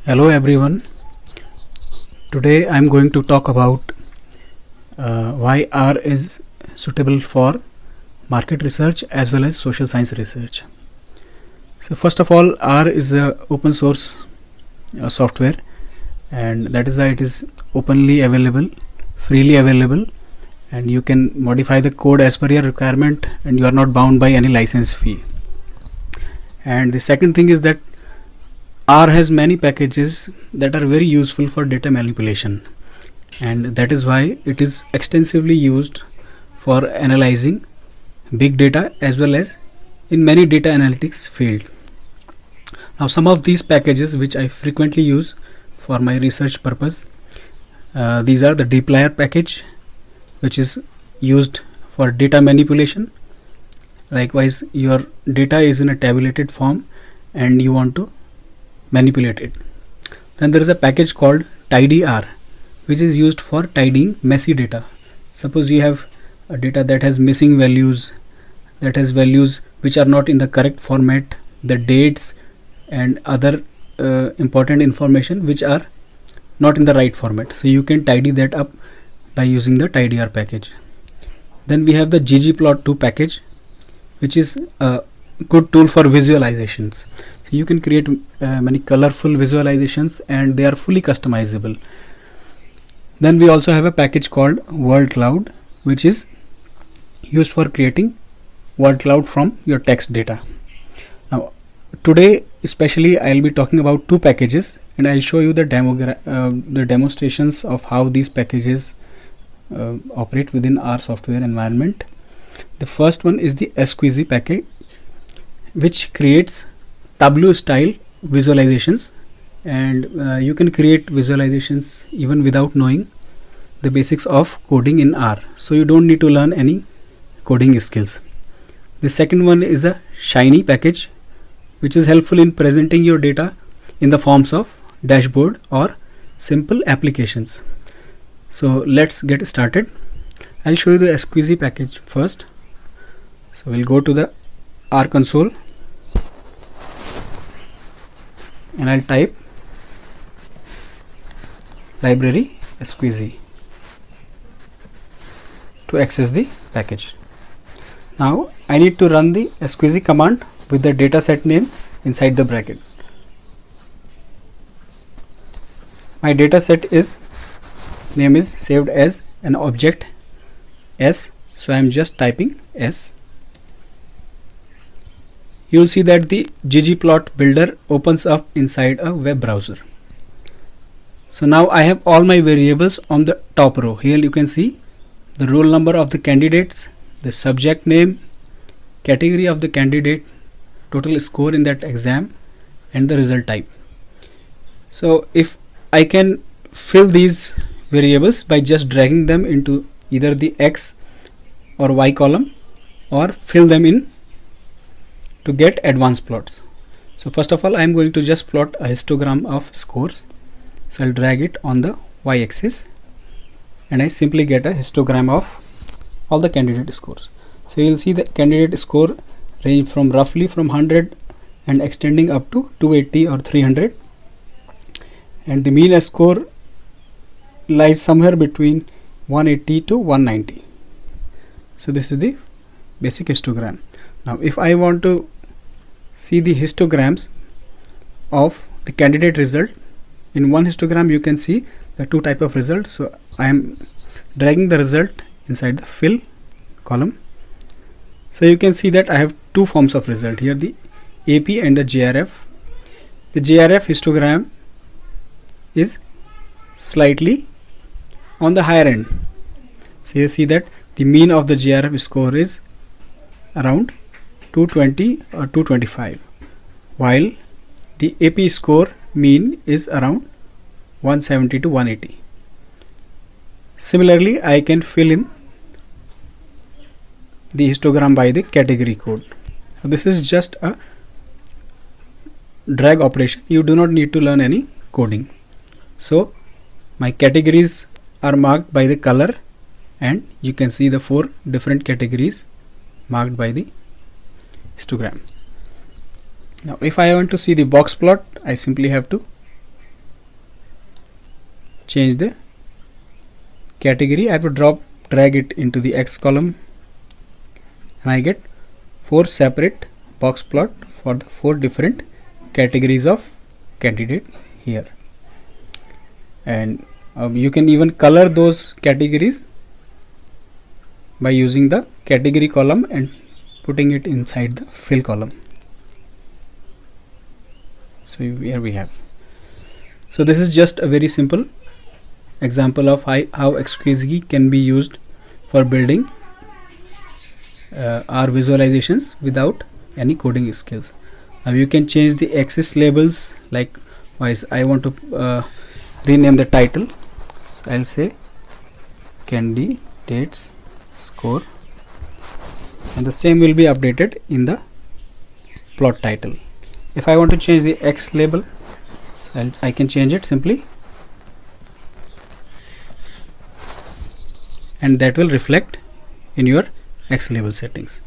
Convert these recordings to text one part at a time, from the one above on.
Hello everyone. Today I am going to talk about why R is suitable for market research as well as social science research. So first of all, R is a open source software, and that is why it is openly available, freely available, and you can modify the code as per your requirement, and you are not bound by any license fee. And the second thing is that R has many packages that are very useful for data manipulation, and that is why it is extensively used for analyzing big data as well as in many data analytics field. Now some of these packages which I frequently use for my research purpose, these are the dplyr package, which is used for data manipulation. Likewise, your data is in a tabulated form and you want to manipulate it. Then there is a package called tidyr, which is used for tidying messy data. Suppose you have a data that has missing values, that has values which are not in the correct format, the dates and other important information which are not in the right format. So you can tidy that up by using the tidyr package. Then we have the ggplot2 package, which is a good tool for visualizations. So you can create many colorful visualizations and they are fully customizable. Then we also have a package called word cloud, which is used for creating word cloud from your text data. Now today especially I'll be talking about two packages, and I'll show you the demonstrations of how these packages operate within our software environment. The first one is the squeezy package, which creates Tableau style visualizations, and you can create visualizations even without knowing the basics of coding in R, so you don't need to learn any coding skills. The second one is a shiny package, which is helpful in presenting your data in the forms of dashboard or simple applications. So let's get started. I'll show you the squeezy package first. So we'll go to the R console and I'll type library squeezy to access the package. Now I need to run the squeezy command with the dataset name inside the bracket. My dataset name is saved as an object S, so I am just typing S. You will see that the ggplot builder opens up inside a web browser. So now I have all my variables on the top row. Here you can see the roll number of the candidates, the subject name, category of the candidate, total score in that exam, and the result type. So if I can fill these variables by just dragging them into either the X or Y column, or fill them in to get advanced plots. So first of all, I am going to just plot a histogram of scores. So I'll drag it on the Y axis and I simply get a histogram of all the candidate scores. So you'll see the candidate score range from roughly from 100 and extending up to 280 or 300, and the mean score lies somewhere between 180 to 190. So this is the basic histogram. Now if I want to see the histograms of the candidate result, in one histogram you can see the two type of results. So I am dragging the result inside the fill column. So you can see that I have two forms of result here, the AP and the JRF. The JRF histogram is slightly on the higher end. So you see that the mean of the JRF score is around 220 or 225, while the AP score mean is around 170 to 180. Similarly, I can fill in the histogram by the category code. So this is just a drag operation. You do not need to learn any coding. So my categories are marked by the color, and you can see the 4 different categories marked by the histogram. Now if I want to see the box plot, I simply have to change the category, I have to drag it into the X column, and I get 4 separate box plot for the 4 different categories of candidate here. And you can even color those categories by using the category column and putting it inside the fill column. So here we have. So this is just a very simple example of how XQSGE can be used for building our visualizations without any coding skills. Now you can change the axis labels. Likewise, I want to rename the title, so I'll say candidates score, and the same will be updated in the plot title. If I want to change the X label, so I can change it simply, and that will reflect in your X label settings.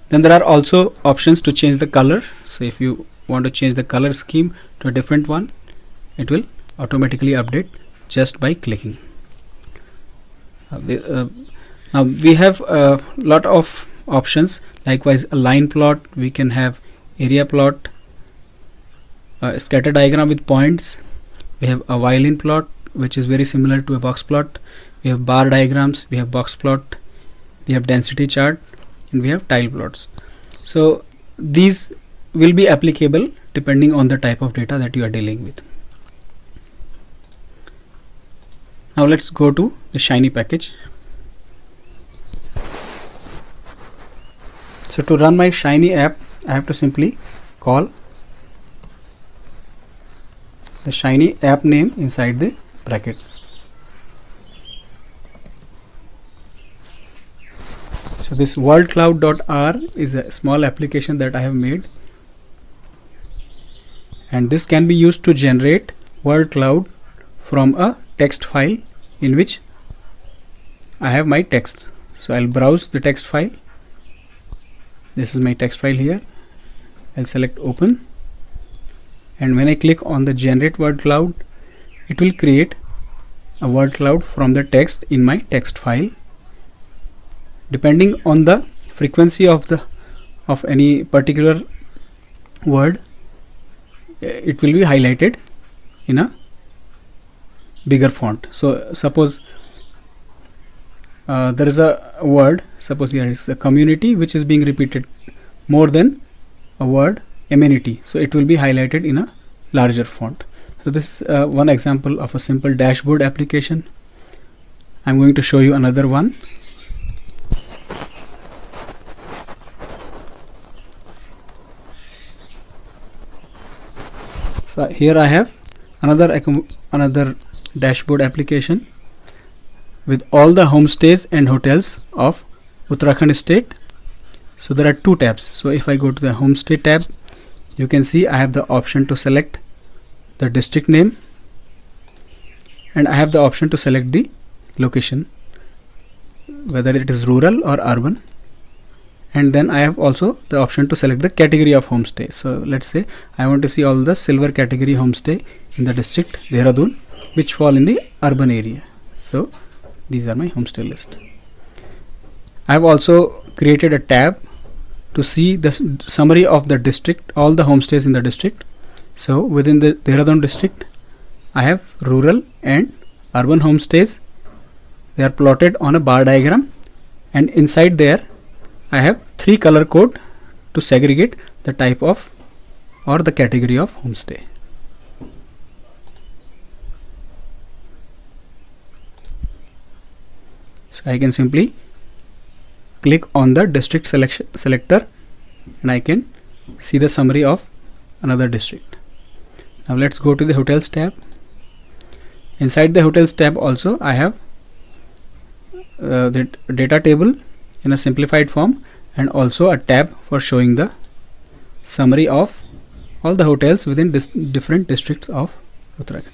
Then there are also options to change the color. So if you want to change the color scheme to a different one, it will automatically update just by clicking. Now we have a lot of options. Likewise, a line plot, we can have area plot, a scatter diagram with points, we have a violin plot which is very similar to a box plot, we have bar diagrams, we have box plot, we have density chart, and we have tile plots. So these will be applicable depending on the type of data that you are dealing with. Now let's go to the Shiny package. So to run my Shiny app, I have to simply call the Shiny app name inside the bracket. So this worldcloud.r is a small application that I have made, and this can be used to generate world cloud from a text file in which I have my text. So I'll browse the text file. This is my text file here. I'll select open, and when I click on the generate word cloud, it will create a word cloud from the text in my text file. Depending on the frequency of any particular word, it will be highlighted in a bigger font. So suppose there is a word, suppose here is a community which is being repeated more than a word amenity, so it will be highlighted in a larger font. So this is one example of a simple dashboard application. I'm going to show you another one. So here I have another dashboard application with all the homestays and hotels of Uttarakhand state. So there are 2 tabs. So if I go to the homestay tab, you can see I have the option to select the district name, and I have the option to select the location, whether it is rural or urban, and then I have also the option to select the category of homestay. So let's say I want to see all the silver category homestay in the district Dehradun which fall in the urban area. So these are my homestay list. I have also created a tab to see the summary of the district, all the homestays in the district. So within the Dehradun district, I have rural and urban homestays. They are plotted on a bar diagram, and inside there I have 3 color code to segregate the type of or the category of homestay. So I can simply click on the district selector, and I can see the summary of another district. Now let's go to the hotels tab. Inside the hotels tab also I have the data table in a simplified form, and also a tab for showing the summary of all the hotels within different districts of Uttarakhand.